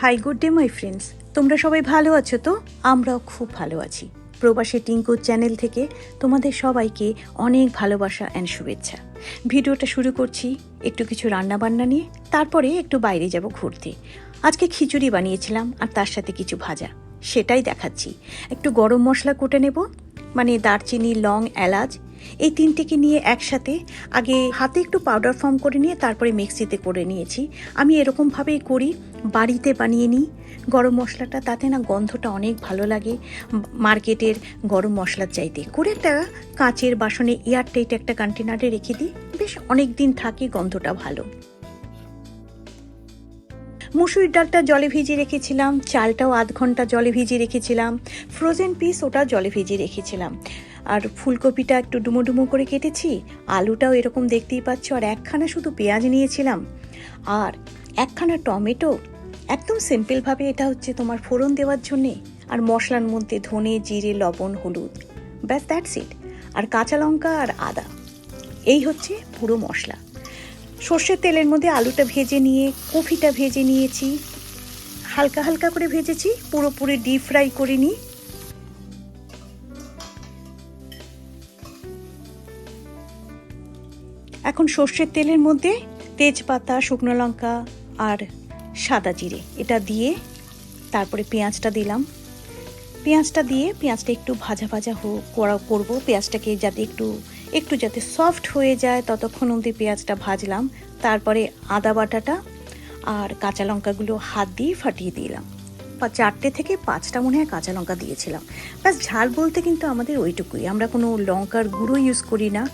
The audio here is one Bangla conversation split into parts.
Hi good day my friends, তোমরা সবাই ভালো আছো তো? আমরাও খুব ভালো আছি। প্রবাসী টিঙ্কু চ্যানেল থেকে তোমাদের সবাইকে অনেক ভালোবাসা অ্যান্ড শুভেচ্ছা। ভিডিওটা শুরু করছি একটু কিছু রান্না বান্না নিয়ে, তারপরে একটু বাইরে যাব ঘুরতে। আজকে খিচুড়ি বানিয়েছিলাম আর তার সাথে কিছু ভাজা, সেটাই দেখাচ্ছি। একটু গরম মশলা কুটে নেব, মানে দারচিনি, লং, এলাচ এই তিনটেকে নিয়ে একসাথে আগে হাতে একটু পাউডার ফর্ম করে নিয়ে তারপরে মিক্সিতে করে নিয়েছি। আমি এরকমভাবেই করি, বাড়িতে বানিয়ে নিই গরম মশলাটা, তাতে না গন্ধটা অনেক ভালো লাগে মার্কেটের গরম মশলার চাইতে। করে একটা কাঁচের বাসনে এয়ারটাইট একটা কন্টেনারে রেখে দিই, বেশ অনেক দিন থাকে, গন্ধটা ভালো। মুসুরির ডালটা জলে ভিজিয়ে রেখেছিলাম, চালটাও আধ ঘন্টা জলে ভিজিয়ে রেখেছিলাম, ফ্রোজেন পিস ওটা জলে ভিজিয়ে রেখেছিলাম। আর ফুলকপিটা একটু ডুমো ডুমো করে কেটেছি, আলুটাও এরকম দেখতেই পাচ্ছ, আর একখানা শুধু পেঁয়াজ নিয়েছিলাম আর একখানা টমেটো। একদম সিম্পলভাবে এটা হচ্ছে তোমার ফোড়ন দেওয়ার জন্যে, আর মশলার মধ্যে ধনে, জিরে, লবণ, হলুদ, ব্যাস দ্যাটস ইট। আর কাঁচা লঙ্কা আর আদা, এই হচ্ছে পুরো মশলা। সর্ষের তেলের মধ্যে আলুটা ভেজে নিয়ে কফিটা ভেজে নিয়েছি, হালকা হালকা করে ভেজেছি, পুরোপুরি ডিপ ফ্রাই করিনি। এখন সর্ষের তেলের মধ্যে তেজপাতা, শুকনো লঙ্কা আর সাদা জিরে এটা দিয়ে তারপরে পেঁয়াজটা দিলাম। পেঁয়াজটা দিয়ে পেঁয়াজটা একটু ভাজা ভাজা করবো, পেঁয়াজটাকে যাতে একটু যাতে সফট হয়ে যায় ততক্ষণ অবধি পেঁয়াজটা ভাজলাম। তারপরে আদা বাটাটা আর কাঁচা লঙ্কাগুলো হাত দিয়ে ফাটিয়ে দিলাম। 4 থেকে 5টা মনে হয় কাঁচা লঙ্কা দিয়েছিলাম। ব্যাস ঝাল বলতে কিন্তু আমাদের ওইটুকুই, আমরা কোনো লঙ্কার গুঁড়ো ইউজ করি না।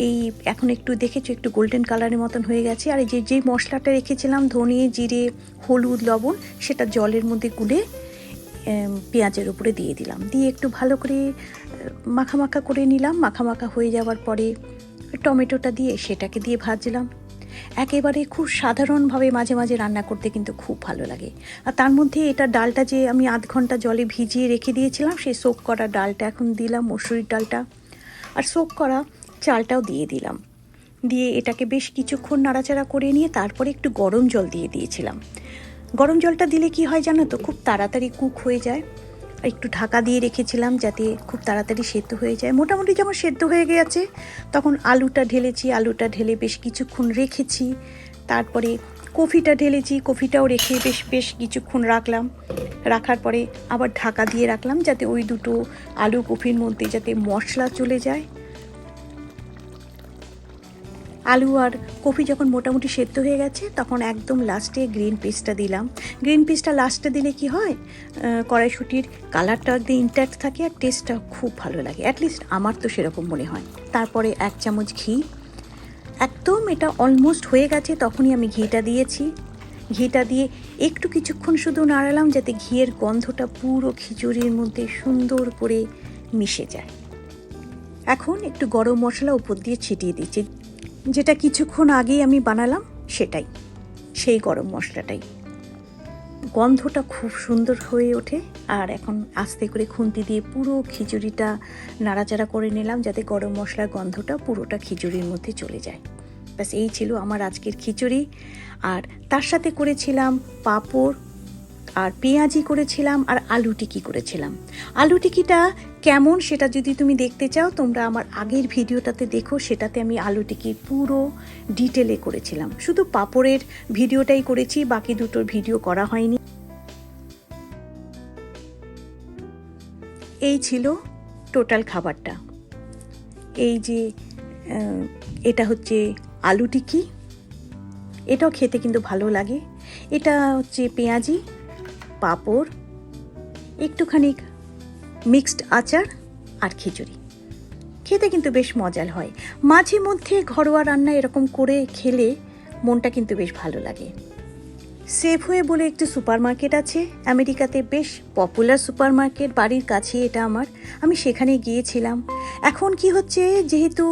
এই এখন একটু দেখেছো একটু গোল্ডেন কালারের মতন হয়ে গেছে। আর এই যে মশলাটা রেখেছিলাম ধনে, জিরে, হলুদ, লবণ, সেটা জলের মধ্যে গুলে পেঁয়াজের উপরে দিয়ে দিলাম, দিয়ে একটু ভালো করে মাখা করে নিলাম। মাখা হয়ে যাওয়ার পরে টমেটোটা দিয়ে সেটাকে দিয়ে ভাজলাম। একেবারে খুব সাধারণভাবে মাঝে মাঝে রান্না করতে কিন্তু খুব ভালো লাগে। আর তার মধ্যে এটা ডালটা যে আমি আধ ঘন্টা জলে ভিজিয়ে রেখে দিয়েছিলাম, সেই সোক করা ডালটা এখন দিলাম, মসুরির ডালটা, আর সোক করা চালটাও দিয়ে দিলাম। দিয়ে এটাকে বেশ কিছুক্ষণ নাড়াচাড়া করে নিয়ে তারপরে একটু গরম জল দিয়ে দিয়েছিলাম। গরম জলটা দিলে কি হয় জানো তো, খুব তাড়াতাড়ি কুক হয়ে যায়। একটু ঢাকা দিয়ে রেখেছিলাম যাতে খুব তাড়াতাড়ি সেদ্ধ হয়ে যায়। মোটামুটি যখন সেদ্ধ হয়ে গেছে তখন আলুটা ঢেলেছি, আলুটা ঢেলে বেশ কিছুক্ষণ রেখেছি। তারপরে কফিটা ঢেলেছি, কফিটাও রেখে বেশ কিছুক্ষণ রাখলাম। রাখার পরে আবার ঢাকা দিয়ে রাখলাম যাতে ওই দুটো আলু কফির মধ্যে যাতে মশলা চলে যায়। আলু আর কফি যখন মোটামুটি সেদ্ধ হয়ে গেছে তখন একদম লাস্টে গ্রিন পেস্টটা দিলাম। গ্রিন পেস্টটা লাস্টে দিলে কি হয়, কড়াইশুঁটির কালারটা একদম ইনট্যাক্ট থাকে আর টেস্টটা খুব ভালো লাগে, অ্যাটলিস্ট আমার তো সেরকম মনে হয়। তারপরে 1 চামচ ঘি, একদম এটা অলমোস্ট হয়ে গেছে তখনই আমি ঘিটা দিয়েছি। ঘিটা দিয়ে একটু কিছুক্ষণ শুধু নাড়ালাম যাতে ঘিয়ের গন্ধটা পুরো খিচুড়ির মধ্যে সুন্দর করে মিশে যায়। এখন একটু গরম মশলা উপর দিয়ে ছিটিয়ে দিচ্ছি, যেটা কিছুক্ষণ আগেই আমি বানালাম সেই গরম মশলাটাই। গন্ধটা খুব সুন্দর হয়ে ওঠে। আর এখন আস্তে করে খুন্তি দিয়ে পুরো খিচুড়িটা নাড়াচাড়া করে নিলাম যাতে গরম মশলার গন্ধটা পুরোটা খিচুড়ির মধ্যে চলে যায়। ব্যাস এই ছিল আমার আজকের খিচুড়ি। আর তার সাথে করেছিলাম পাঁপড় আর পেঁয়াজি করেছিলাম আর আলু টিকি করেছিলাম। আলু টিকিটা কেমন সেটা যদি তুমি দেখতে চাও তোমরা আমার আগের ভিডিওটাতে দেখো, সেটাতে আমি আলু টিকি পুরো ডিটেলে করেছিলাম। শুধু পাঁপড়ের ভিডিওটাই করেছি, বাকি দুটোর ভিডিও করা হয়নি। এই ছিল টোটাল খাবারটা। এই যে এটা হচ্ছে আলু টিকি, এটাও খেতে কিন্তু ভালো লাগে। এটা হচ্ছে পেঁয়াজি, পাঁপড়, একটুখানি মিক্সড আচার আর খিচুড়ি। খেতে কিন্তু বেশ মজার হয়। মাঝে মধ্যে ঘরোয়া রান্না এরকম করে খেলে মনটা কিন্তু বেশ ভালো লাগে। সেফওয়ে বলে একটি সুপার মার্কেট আছে আমেরিকাতে, বেশ পপুলার সুপার মার্কেট, বাড়ির কাছে এটা আমার। আমি সেখানে গিয়েছিলাম। এখন কি হচ্ছে, যেহেতু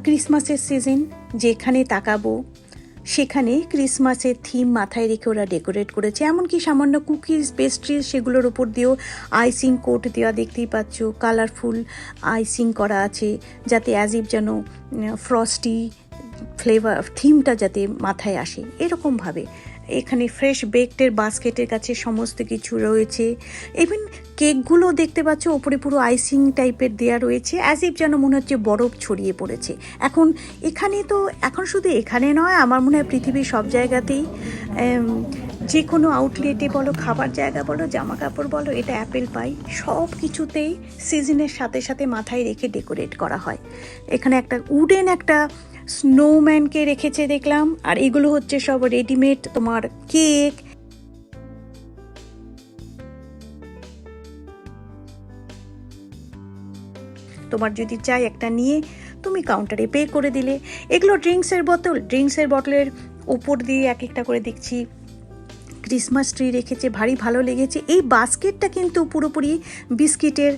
ক্রিসমাসের সিজন, যেখানে তাকাবো সেখানে ক্রিসমাসের থিম মাথায় রেখে ওরা ডেকোরেট করেছে। এমনকি সামান্য কুকিজ, পেস্ট্রিজ সেগুলোর উপর দিয়েও আইসিং কোট দেওয়া দেখতেই পাচ্ছ, কালারফুল আইসিং করা আছে যাতে অ্যাজ ইফ যেন ফ্রস্টি ফ্লেভার থিমটা যাতে মাথায় আসে এরকমভাবে এখানে ফ্রেশ বেকডের বাস্কেটের কাছে সমস্ত কিছু রয়েছে। ইভেন কেকগুলো দেখতে পাচ্ছ ওপরে পুরো আইসিং টাইপের দেওয়া রয়েছে, অ্যাজ ইফ যেন মনে হচ্ছে বরফ ছড়িয়ে পড়েছে। এখন শুধু এখানে নয়, আমার মনে হয় পৃথিবীর সব জায়গাতেই যে কোনো আউটলেটে বলো, খাবার জায়গা বলো, জামা কাপড় বলো, এটা অ্যাপেল পাই সব কিছুতেই সিজনের সাথে সাথে মাথায় রেখে ডেকোরেট করা হয়। এখানে একটা উডেন একটা স্নোম্যানকে রেখেছে দেখলাম, আর এগুলো হচ্ছে সব রেডিমেড তোমার কেক। তোমার যদি চাই একটা নিয়ে তুমি কাউন্টারে পে করে দিলে। এগুলো ড্রিঙ্কসের বোতলের উপর দিয়ে এক একটা করে দেখছি ক্রিসমাস ট্রি রেখেছে, ভারী ভালো লেগেছে। এই বাস্কেটটা কিন্তু পুরোপুরি বিস্কিটের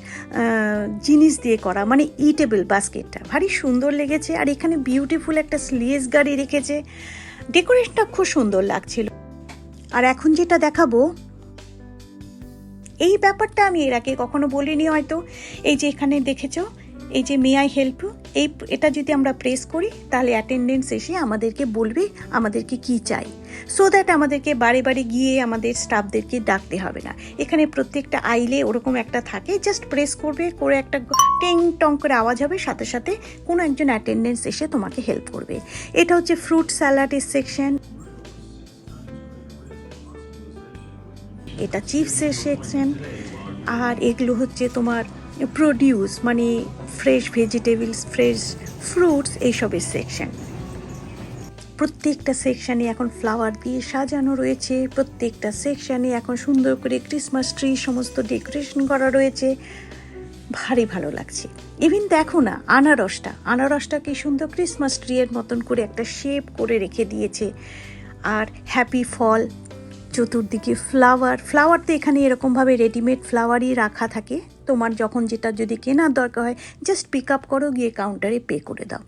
জিনিস দিয়ে করা, মানে ইটেবল বাস্কেটটা ভারী সুন্দর লেগেছে। আর এখানে বিউটিফুল একটা স্লেজ গাড়ি রেখেছে, ডেকোরেশনটা খুব সুন্দর লাগছিল। আর এখন যেটা দেখাবো, এই ব্যাপারটা আমি এর আগে কখনো বলিনি হয়তো। এই যে এখানে দেখেছো, এই যে মে আই হেল্প ইউ, এটা যদি আমরা প্রেস করি তাহলে অ্যাটেন্ডেন্স এসে আমাদেরকে বলবে আমাদেরকে কি চাই, সো দ্যাট আমাদেরকে বারে বারে গিয়ে আমাদের স্টাফদেরকে ডাকতে হবে না। এখানে প্রত্যেকটা আইলে ওরকম একটা থাকে, জাস্ট প্রেস করবে, করে একটা টিং টং করে আওয়াজ হবে, সাথে সাথে কোনো একজন অ্যাটেন্ডেন্স এসে তোমাকে হেল্প করবে। এটা হচ্ছে ফ্রুট স্যালাডের সেকশন, এটা চিপসের সেকশন, আর এগুলো হচ্ছে তোমার প্রোডিউস মানে ফ্রেশ ভেজিটেবলস, ফ্রেশ ফ্রুটস, এইসবের সেকশন। প্রত্যেকটা সেকশানে এখন ফ্লাওয়ার দিয়ে সাজানো রয়েছে, প্রত্যেকটা সেকশানে এখন সুন্দর করে ক্রিসমাস ট্রি সমস্ত ডেকোরেশন করা রয়েছে, ভারী ভালো লাগছে। ইভেন দেখো না, আনারসটা কি সুন্দর ক্রিসমাস ট্রি এর মতন করে একটা শেপ করে রেখে দিয়েছে। আর হ্যাপি ফল, চতুর্দিকে ফ্লাওয়ার তো এখানে এরকমভাবে রেডিমেড ফ্লাওয়ারই রাখা থাকে, তোমার যখন যেটা যদি কেনার দরকার হয় জাস্ট পিক আপ করো, গিয়ে কাউন্টারে পে করে দাও।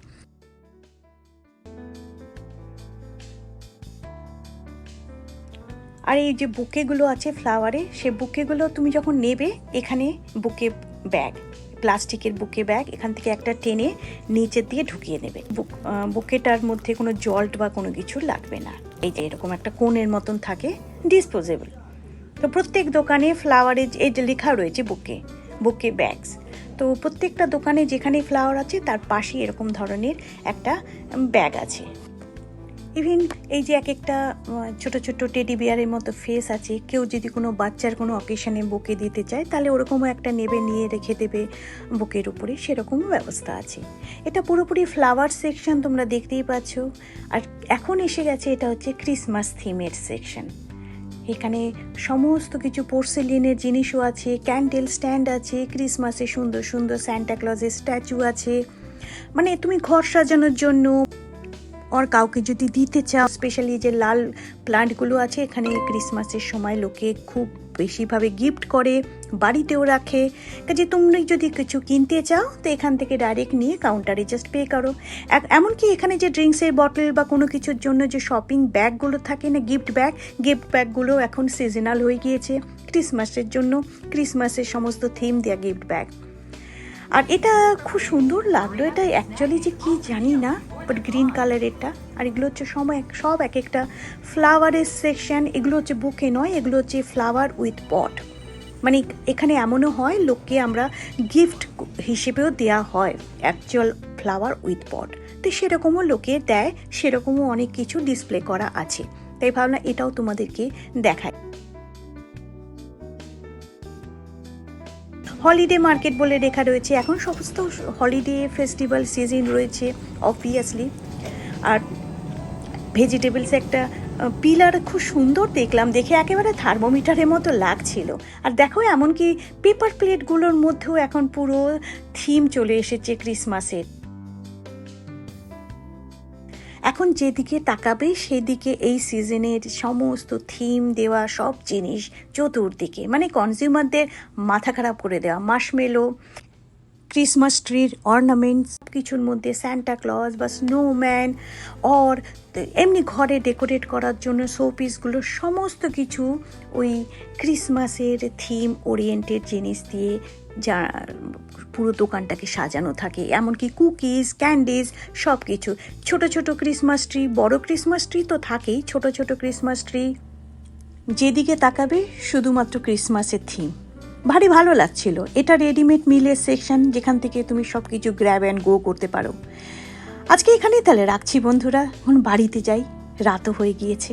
আর এই যে বুকেগুলো আছে ফ্লাওয়ারে, সে বুকেগুলো তুমি যখন নেবে, এখানে বুকে ব্যাগ, প্লাস্টিকের বুকে ব্যাগ, এখান থেকে একটা টেনে নিচের দিয়ে ঢুকিয়ে নেবে। বুকেটার মধ্যে কোনো জল্ট বা কোনো কিছু লাগবে না। এই যে এরকম একটা কোণের মতন থাকে, ডিসপোজেবল। তো প্রত্যেক দোকানে ফ্লাওয়ারে এই যে লেখা রয়েছে বুকে ব্যাগস, তো প্রত্যেকটা দোকানে যেখানে ফ্লাওয়ার আছে তার পাশে এরকম ধরনের একটা ব্যাগ আছে। ইভেন এই যে এক একটা ছোট ছোট টেডি বিয়ারের মতো ফেস আছে, কেউ যদি কোনো বাচ্চার কোনো অকেশনে বুকে দিতে চায় তাহলে ওরকমও একটা নেবে, নিয়ে রেখে দেবে বুকের উপরে, সেরকমও ব্যবস্থা আছে। এটা পুরোপুরি ফ্লাওয়ার সেকশন তোমরা দেখতেই পাচ্ছ। আর এখন এসে গেছে, এটা হচ্ছে ক্রিসমাস থিমের সেকশন। এখানে সমস্ত কিছু পোর্সেলিনের জিনিসও আছে, ক্যান্ডেল স্ট্যান্ড আছে, ক্রিসমাসে সুন্দর সুন্দর সান্টা ক্লজের স্ট্যাচু আছে, মানে তুমি ঘর সাজানোর জন্য আর কাউকে যদি দিতে চাও, স্পেশালি যে লাল প্লান্টগুলো আছে, এখানে ক্রিসমাসের সময় লোকে খুব বেশিভাবে গিফট করে, বাড়িতেও রাখে। কাজে তুমি যদি কিছু কিনতে চাও তো এখান থেকে ডাইরেক্ট নিয়ে কাউন্টারে জাস্ট পে করো। এমনকি এখানে যে ড্রিঙ্কসের বটল বা কোনো কিছুর জন্য যে শপিং ব্যাগগুলো থাকে না, গিফট ব্যাগগুলো এখন সিজনাল হয়ে গিয়েছে ক্রিসমাসের জন্য, ক্রিসমাসের সমস্ত থিম দেয়া গিফট ব্যাগ। আর এটা খুব সুন্দর লাগলো, এটা অ্যাকচুয়ালি যে কি জানি না, বাট গ্রিন কালারেরটা। আর এগুলো হচ্ছে সব এক একটা ফ্লাওয়ারের সেকশন। এগুলো হচ্ছে বুকে নয়, এগুলো হচ্ছে ফ্লাওয়ার উইথ পট, মানে এখানে এমনও হয় লোককে আমরা গিফট হিসেবেও দেওয়া হয় অ্যাকচুয়াল ফ্লাওয়ার উইথ পট, তো সেরকমও লোকে দেয়, সেরকমও অনেক কিছু ডিসপ্লে করা আছে। তাই ভাবলাম এটাও তোমাদেরকে দেখায়। হলিডে মার্কেট বলে লেখা রয়েছে, এখন সমস্ত হলিডে ফেস্টিভ্যাল সিজন রয়েছে অবভিয়াসলি। আর ভেজিটেবলস একটা পিলার খুব সুন্দর দেখলাম, দেখে একেবারে থার্মোমিটারের মতো লাগছিল। আর দেখো এমনকি পেপার প্লেটগুলোর মধ্যেও এখন পুরো থিম চলে এসেছে ক্রিসমাসের। এখন যেদিকে তাকাবে সেদিকে এই সিজনের সমস্ত থিম দেওয়া সব জিনিস চতুর্দিকে, মানে কনজিউমারদের মাথা খারাপ করে দেওয়া। মার্শমেলো, ক্রিসমাস ট্রির অর্নামেন্টস কিছুর মধ্যে স্যান্টা ক্লজ বা স্নোম্যান অর এমনি ঘরে ডেকোরেট করার জন্য শোপিসগুলো সমস্ত কিছু ওই ক্রিসমাসের থিম ওরিয়েন্টেড জিনিস দিয়ে যা পুরো দোকানটাকে সাজানো থাকে, এমনকি কুকিজ, ক্যান্ডিজ, সব কিছু। ছোটো ছোটো ক্রিসমাস ট্রি, বড় ক্রিসমাস ট্রি তো থাকেই, ছোটো ছোটো ক্রিসমাস ট্রি, যেদিকে তাকাবে শুধুমাত্র ক্রিসমাসের থিম। ভারী ভালো লাগছিল। এটা রেডিমেড মিলের সেকশন, যেখান থেকে তুমি সব কিছু গ্র্যাব অ্যান্ড গো করতে পারো। আজকে এখানেই তাহলে রাখছি বন্ধুরা, এখন বাড়িতে যাই, রাতও হয়ে গিয়েছে।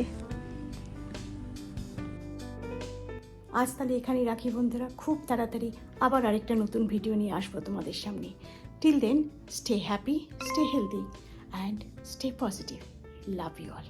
আজ তাহলে এখানেই রাখি বন্ধুরা, খুব তাড়াতাড়ি আবার আরেকটা নতুন ভিডিও নিয়ে আসবো তোমাদের সামনে। Till then, stay happy, stay healthy and stay positive. Love you all.